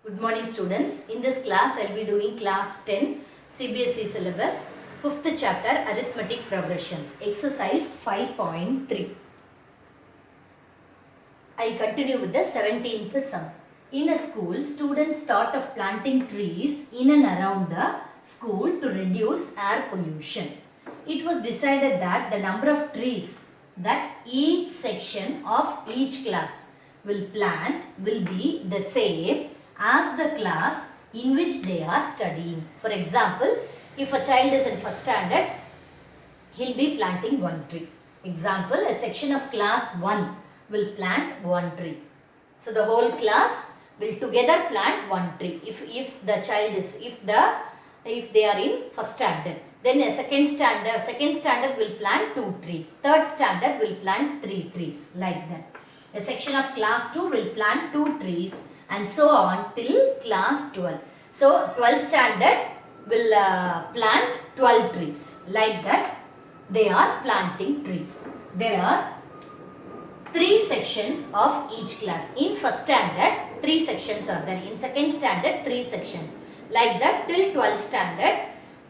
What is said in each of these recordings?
Good morning students. In this class I will be doing class 10 CBSE syllabus 5th chapter arithmetic progressions exercise 5.3. I continue with the 17th sum. In a school, students thought of planting trees in and around the school to reduce air pollution. It was decided that the number of trees that each section of each class will plant will be the same as the class in which they are studying. For example, if a child is in first standard, he will be planting one tree. Example, a section of class 1 will plant one tree. So the whole class will together plant one tree. If they are in first standard, then a second standard will plant 2 trees. Third standard will plant 3 trees, like that. A section of class 2 will plant 2 trees and so on till class 12. So 12th standard will plant 12 trees, like that. They are planting trees. There are 3 sections of each class. In first standard, 3 sections are there. In second standard, 3 sections. Like that till 12th standard.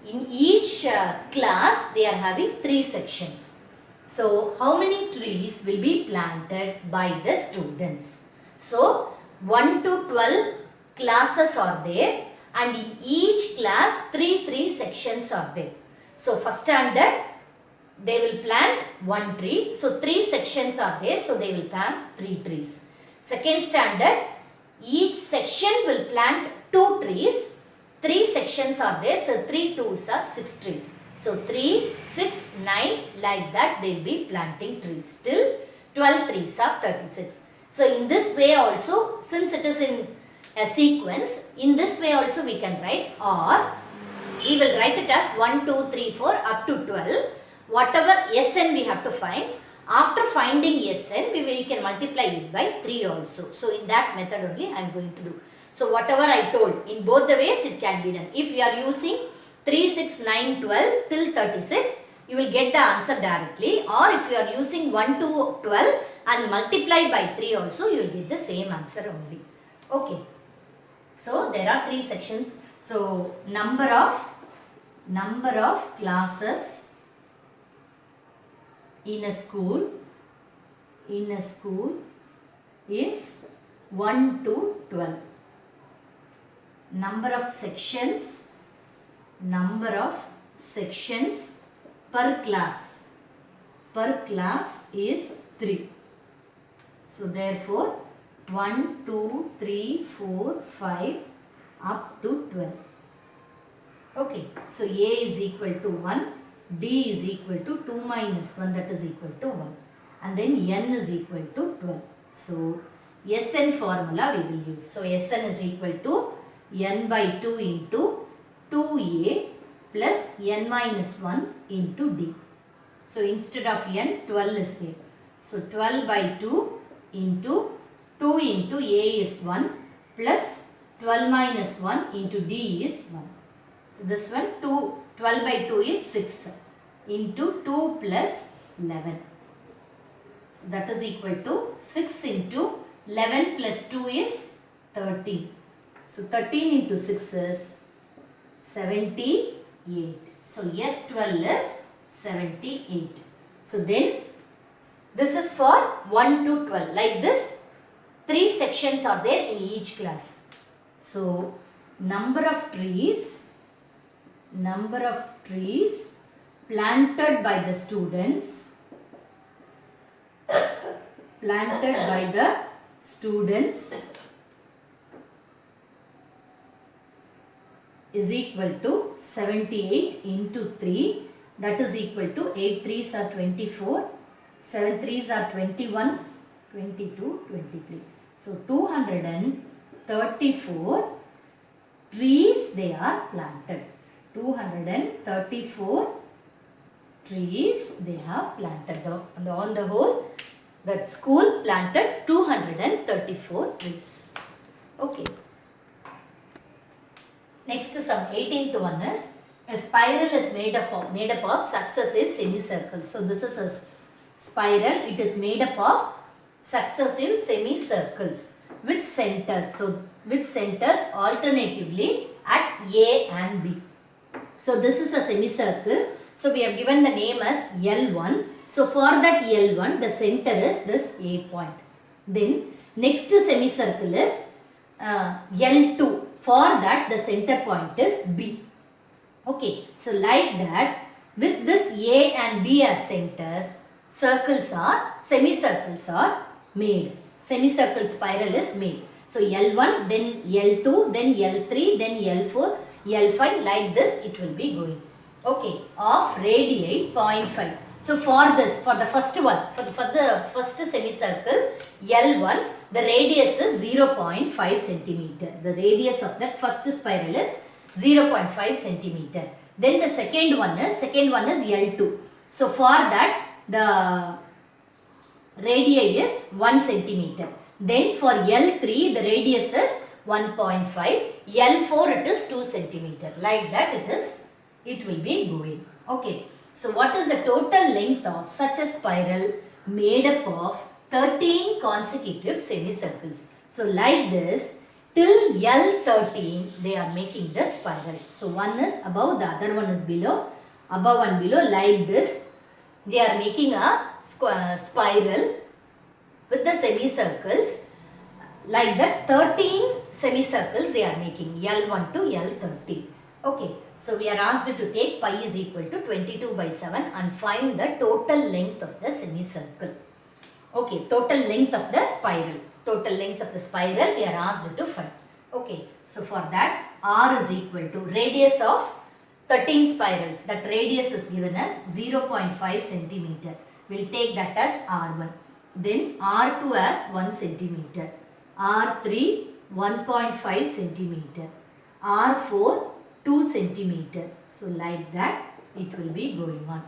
In each class, they are having 3 sections. So, how many trees will be planted by the students? So, 1 to 12 classes are there, and in each class 3 sections are there. So, first standard, they will plant 1 tree. So 3 sections are there. So they will plant 3 trees. Second standard, each section will plant 2 trees. 3 sections are there. So 3 twos are 6 trees. So 3, 6, 9, like that they will be planting trees. Till 12 trees are 36. So in this way also, since it is in a sequence, in this way also we can write, or we will write it as 1, 2, 3, 4 up to 12. Whatever Sn we have to find, after finding Sn, we can multiply it by 3 also. So, in that method only I am going to do. So, whatever I told, in both the ways it can be done. If you are using 3, 6, 9, 12 till 36, you will get the answer directly. Or if you are using 1 to 12 and multiply by 3 also, you will get the same answer only. Okay. So, there are 3 sections. So, number of classes in a school is 1 to 12. Number of sections per class is 3. So therefore 1, 2, 3, 4, 5 up to 12. Okay, so A is equal to 1. D is equal to 2 minus 1, that is equal to 1, and then N is equal to 12. So, Sn formula we will use. So, Sn is equal to N by 2 into 2A plus N minus 1 into D. So, instead of N, 12 is there. So, 12 by 2 into 2 into A is 1 plus 12 minus 1 into D is 1. So, this one 12 by 2 is 6 into 2 plus 11. So, that is equal to 6 into 11 plus 2 is 13. So, 13 into 6 is 78. So, S12 is 78. So, then this is for 1 to 12. Like this, 3 sections are there in each class. So, number of trees planted by the students is equal to 78 into 3, that is equal to 8 3s are 24, 7 3s are 21, 22, 23. So 234 trees they are planted. 234 trees they have planted. On the whole, the school planted 234 trees. Okay. Next sum, 18th one is, a spiral is made up of successive semicircles. So this is a spiral. It is made up of successive semicircles with centers. So with centers alternatively at A and B. So this is a semicircle. So we have given the name as L1. So for that L1, the center is this A point. Then next semicircle is L2. For that, the center point is B. Okay, so like that, with this A and B as centers, semicircles are made. Semicircle spiral is made. So L1, then L2, then L3, then L4, L5, like this it will be going. Okay, of radii 0.5. So for the first one, for the first semicircle, L1, the radius is 0.5 centimeter. The radius of that first spiral is 0.5 centimeter. Then the second one is L2. So for that, the radii is 1 centimeter. Then for L3, the radius is 1.5. L4, it is 2 centimeter. Like that it will be going. Okay. So what is the total length of such a spiral made up of 13 consecutive semicircles? So like this, till L13, they are making the spiral. So one is above, the other one is below, above and below, like this. They are making a spiral with the semicircles. Like that, 13 semicircles they are making, L1 to L13. Okay, so we are asked to take pi is equal to 22 by 7 and find the total length of the semicircle. Okay, total length of the spiral. Total length of the spiral we are asked to find. Okay, so for that, R is equal to radius of 13 spirals. That radius is given as 0.5 centimeter. We will take that as R1. Then R2 as 1 centimeter. R3 1.5 centimeter. R4 2 centimeter. So like that it will be going on.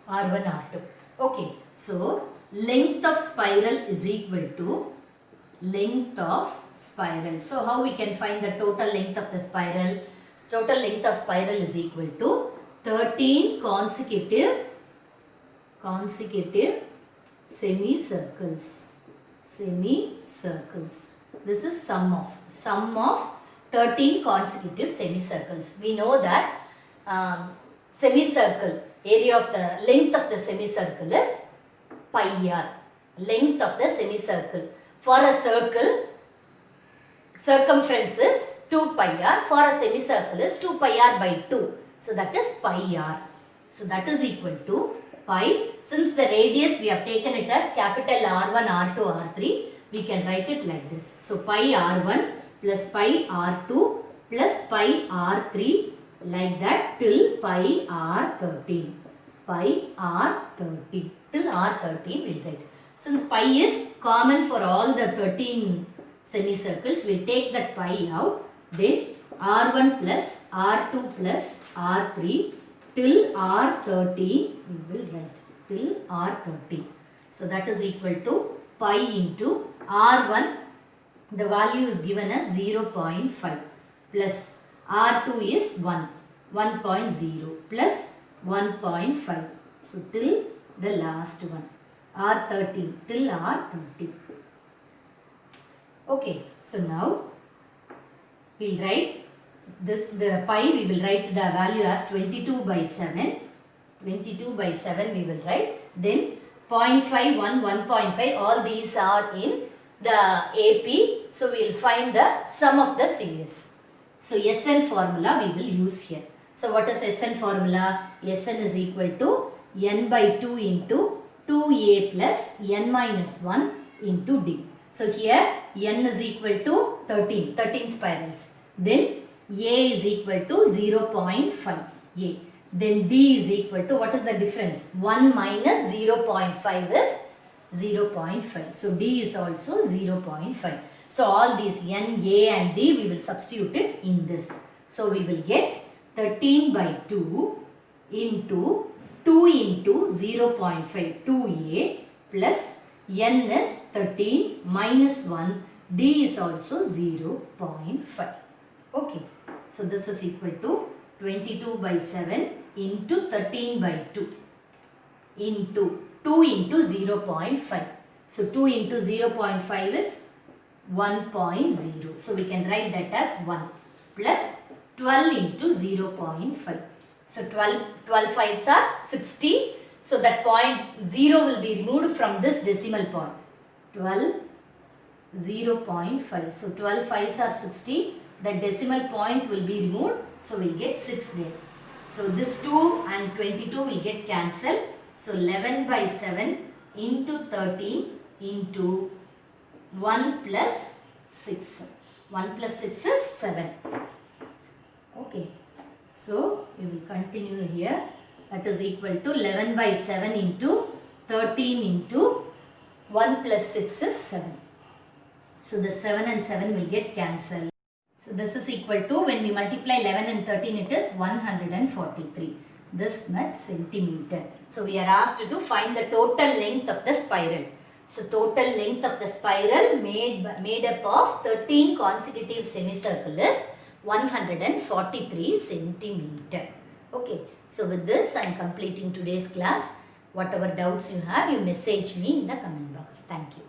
R1, R2. Okay. So length of spiral is equal to length of spiral. So how we can find the total length of the spiral? Total length of spiral is equal to 13 consecutive semicircles. This is sum of 13 consecutive semicircles. We know that semicircle, area of the length of the semicircle is pi r. Length of the semicircle. For a circle, circumference is 2 pi r. For a semicircle is 2 pi r by 2. So that is pi r. So that is equal to pi. Since the radius we have taken it as capital R1, R2, R3, we can write it like this. So pi R1 plus pi R2 plus pi R3, like that till pi R13. Pi R13. Till R13 we will write. Since pi is common for all the 13 semicircles, we will take that pi out. Then R1 plus R2 plus R3 till R13 we will write. Till R13. So that is equal to pi into R1. The value is given as 0.5 plus R2 is 1.0 plus 1.5. So till the last one, R13, till R13. Okay, so now we will write this, the pi we will write the value as 22 by 7. 22 by 7 we will write. Then 0.5, 1.5, all these are in the AP. So we will find the sum of the series. So SN formula we will use here. So what is SN formula? SN is equal to n by 2 into 2a plus n minus 1 into d. So here n is equal to 13 spirals. Then a is equal to 0.5 a. Then d is equal to, what is the difference? 1 minus 0.5 is 0.5. So d is also 0.5. So all these n, a and d we will substitute it in this. So we will get 13 by 2 into 2 into 0.5, 2a plus n is 13 minus 1, d is also 0.5. Okay. So this is equal to 22 by 7 into 13 by 2 into 2 into 0.5. So 2 into 0.5 is 1.0. So we can write that as 1 plus 12 into 0.5. So 12 fives are 60. So that point 0 will be removed from this decimal point. 12 0.5. So 12 fives are 60. The decimal point will be removed. So we'll get 6 there. So this 2 and 22 will get cancelled. So 11 by 7 into 13 into 1 plus 6. 1 plus 6 is 7. Okay. So we will continue here. That is equal to 11 by 7 into 13 into 1 plus 6 is 7. So the 7 and 7 will get cancelled. So this is equal to, when we multiply 11 and 13, it is 143. This much centimeter. So we are asked to find the total length of the spiral. So total length of the spiral made up of 13 consecutive semicircle is 143 centimeter. Okay. So with this, I am completing today's class. Whatever doubts you have, you message me in the comment box. Thank you.